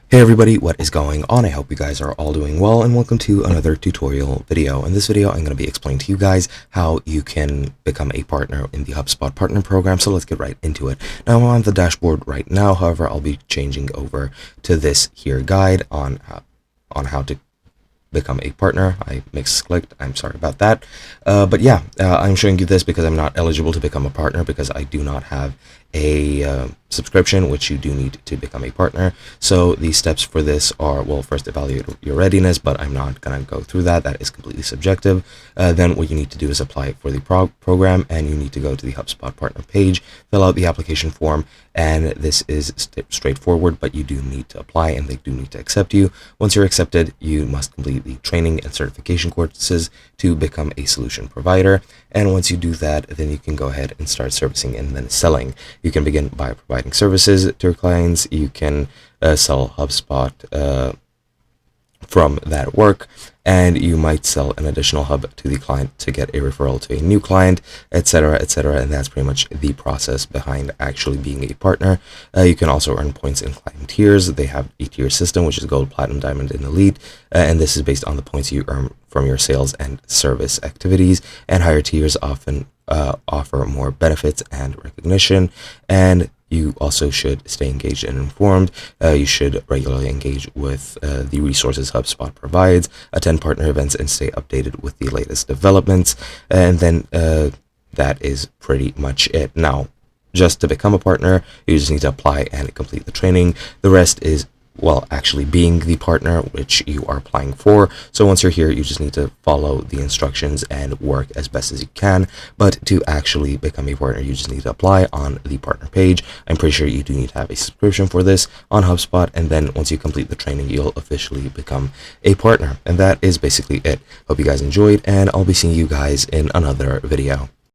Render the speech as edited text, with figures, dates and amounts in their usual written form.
Hey everybody, what is going on? I hope you guys are all doing well, and welcome to another tutorial video. In this video, I'm going to be explaining to you guys how you can become a partner in the HubSpot partner program. So let's get right into it. Now I'm on the dashboard right now. However, I'll be changing over to this here guide on how to become a partner. I misclicked. I'm sorry about that. But yeah, I'm showing you this because I'm not eligible to become a partner because I do not have a subscription, which you do need to become a partner. So the steps for this are, well, first evaluate your readiness, but I'm not going to go through that. That is completely subjective. Then what you need to do is apply for the program, and you need to go to the HubSpot partner page, fill out the application form, and this is straightforward, but you do need to apply and they do need to accept you. Once you're accepted, you must complete the training and certification courses to become a solution provider. And once you do that, then you can go ahead and start servicing and then selling. You can begin by providing services to your clients. You can sell HubSpot from that work, and you might sell an additional hub to the client to get a referral to a new client, etc., etc. And that's pretty much the process behind actually being a partner. You can also earn points in client tiers. They have a tier system, which is gold, platinum, diamond, and elite, and this is based on the points you earn from your sales and service activities. And higher tiers often offer more benefits and recognition, and you also should stay engaged and informed. You should regularly engage with the resources HubSpot provides, attend partner events, and stay updated with the latest developments. And then that is pretty much it. Now, just to become a partner, you just need to apply and complete the training. The rest is, well, actually being the partner which you are applying for. So once you're here, you just need to follow the instructions and work as best as you can. But to actually become a partner, you just need to apply on the partner page. I'm pretty sure you do need to have a subscription for this on HubSpot, and then once you complete the training, you'll officially become a partner. And that is basically it. Hope you guys enjoyed, and I'll be seeing you guys in another video.